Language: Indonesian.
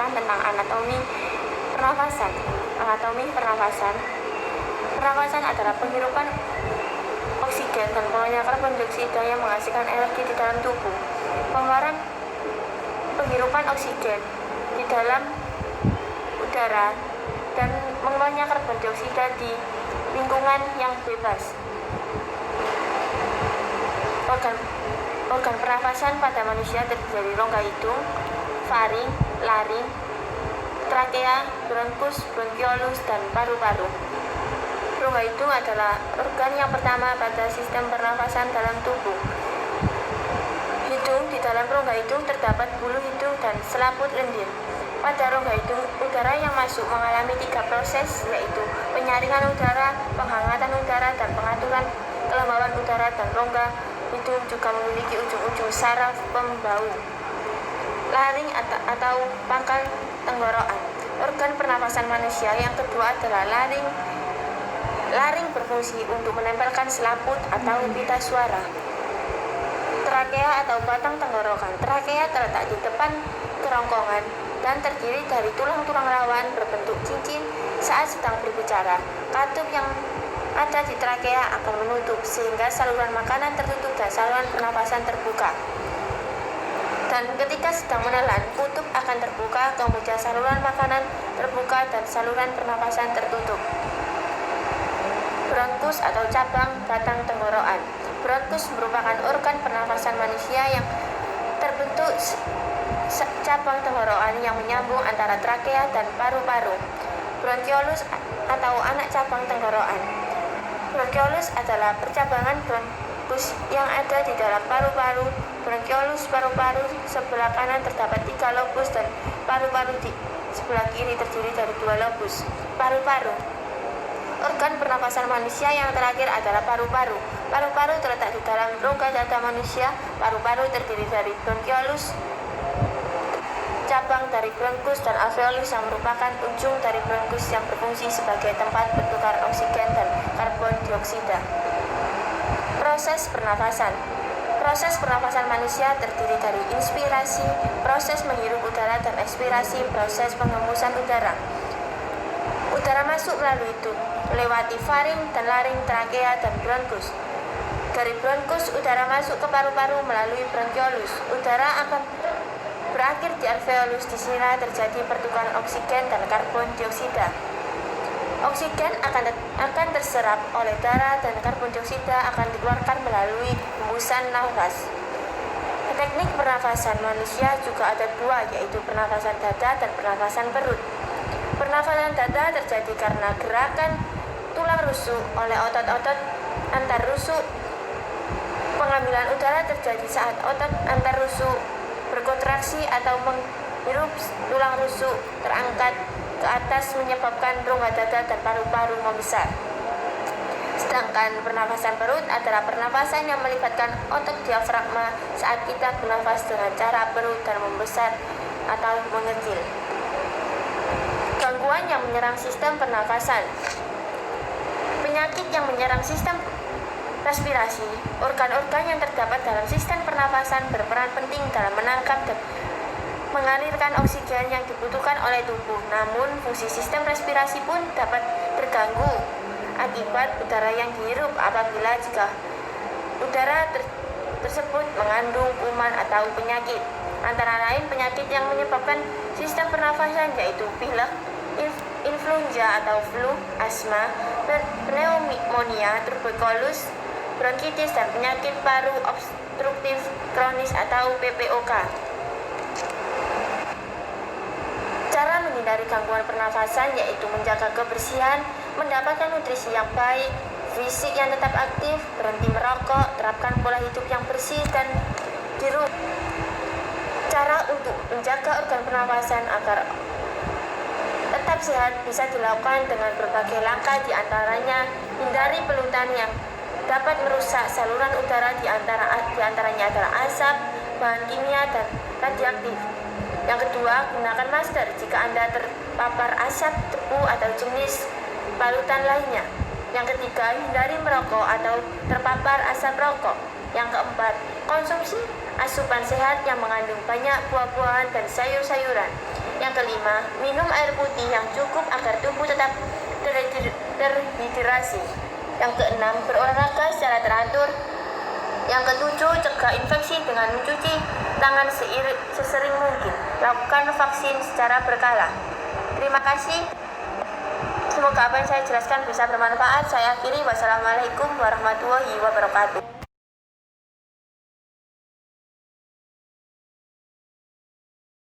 menjelaskan tentang anatomi pernafasan. Anatomi pernafasan. Pernafasan adalah penghirupan oksigen dan pengeluaran karbon dioksida yang menghasilkan energi di dalam tubuh. Pengeluaran penghirupan oksigen di dalam udara dan mengeluarkan karbon dioksida di lingkungan yang bebas. Organ pernafasan pada manusia terdiri dari rongga hidung, faring, laring, trakea, bronkus, bronkiolus, dan paru-paru. Rongga hidung adalah organ yang pertama pada sistem pernafasan dalam tubuh. Di dalam rongga hidung terdapat bulu hidung dan selaput lendir. Pada rongga hidung, udara yang masuk mengalami 3 proses, yaitu penyaringan udara, penghangatan udara, dan pengaturan kelembaban udara. Dan rongga hidung juga memiliki ujung-ujung saraf pembau. Laring atau pangkal tenggorokan. Organ pernafasan manusia yang kedua adalah laring. Laring berfungsi untuk menempelkan selaput atau pita suara. Trakea atau batang tenggorokan. Trakea terletak di depan kerongkongan dan terdiri dari tulang-tulang rawan berbentuk cincin saat sedang berbicara. Katup yang ada di trakea akan menutup sehingga saluran makanan tertutup dan saluran pernapasan terbuka. Dan ketika sedang menelan, kutub akan terbuka, kemudian saluran makanan terbuka dan saluran pernapasan tertutup. Bronkus atau cabang batang tenggorokan. Bronkus merupakan organ pernafasan manusia yang terbentuk cabang tenggorokan yang menyambung antara trakea dan paru-paru. Bronkiolus atau anak cabang tenggorokan. Bronkiolus adalah percabangan bronkus yang ada di dalam paru-paru. Bronkiolus paru-paru sebelah kanan terdapat 3 lobus dan paru-paru di sebelah kiri terdiri dari 2 lobus. Paru-paru. Organ pernapasan manusia yang terakhir adalah paru-paru. Paru-paru terletak di dalam rongga dada manusia. Paru-paru terdiri dari bronkiolus, cabang dari bronkus, dan alveolus yang merupakan ujung dari bronkus yang berfungsi sebagai tempat bertukar oksigen dan karbon dioksida. Proses pernafasan. Proses pernafasan manusia terdiri dari inspirasi, proses menghirup udara, dan ekspirasi, proses penghembusan udara. Udara masuk melalui hidung, melewati faring dan laring, trakea, dan bronkus. Dari bronkus, udara masuk ke paru-paru melalui bronkiolus. Udara akan berakhir di alveolus. Di sini terjadi pertukaran oksigen dan karbon dioksida. Oksigen akan terserap oleh darah dan karbon dioksida akan dikeluarkan melalui hembusan nafas. Teknik pernafasan manusia juga ada 2, yaitu pernafasan dada dan pernafasan perut. Pernafasan dada terjadi karena gerakan tulang rusuk oleh otot-otot antar rusuk. Pengambilan udara terjadi saat otot antar rusuk berkontraksi atau menghirup tulang rusuk terangkat ke atas menyebabkan rongga dada dan paru-paru membesar. Sedangkan pernafasan perut adalah pernafasan yang melibatkan otot diafragma saat kita bernafas dengan cara perut dan membesar atau mengecil. Gangguan yang menyerang sistem pernafasan. Penyakit yang menyerang sistem respirasi. Organ-organ yang terdapat dalam sistem pernafasan berperan penting dalam menangkap dan mengalirkan oksigen yang dibutuhkan oleh tubuh. Namun, fungsi sistem respirasi pun dapat terganggu akibat udara yang dihirup apabila jika udara tersebut mengandung kuman atau penyakit. Antara lain penyakit yang menyebabkan sistem pernafasan yaitu pilek, influenza atau flu, asma, pneumonia, tuberkulus, bronkitis, dan penyakit paru obstruktif kronis atau PPOK. Cara menghindari gangguan pernafasan yaitu menjaga kebersihan, mendapatkan nutrisi yang baik, fisik yang tetap aktif, berhenti merokok, terapkan pola hidup yang bersih dan dirup. Cara untuk menjaga organ pernafasan agar tetap sehat bisa dilakukan dengan berbagai langkah, di antaranya hindari polutan yang dapat merusak saluran udara, di antaranya adalah asap, bahan kimia, dan radioaktif. Yang kedua, gunakan masker jika Anda terpapar asap, debu, atau jenis polutan lainnya. Yang ketiga, hindari merokok atau terpapar asap rokok. Yang keempat, konsumsi asupan sehat yang mengandung banyak buah-buahan dan sayur-sayuran. Yang kelima, minum air putih yang cukup agar tubuh tetap terhidrasi. Yang keenam, berolahraga secara teratur. Yang ketujuh, cegah infeksi dengan mencuci tangan sesering mungkin. Lakukan vaksin secara berkala. Terima kasih. Semoga apa yang saya jelaskan bisa bermanfaat. Saya akhiri. Wassalamualaikum warahmatullahi wabarakatuh.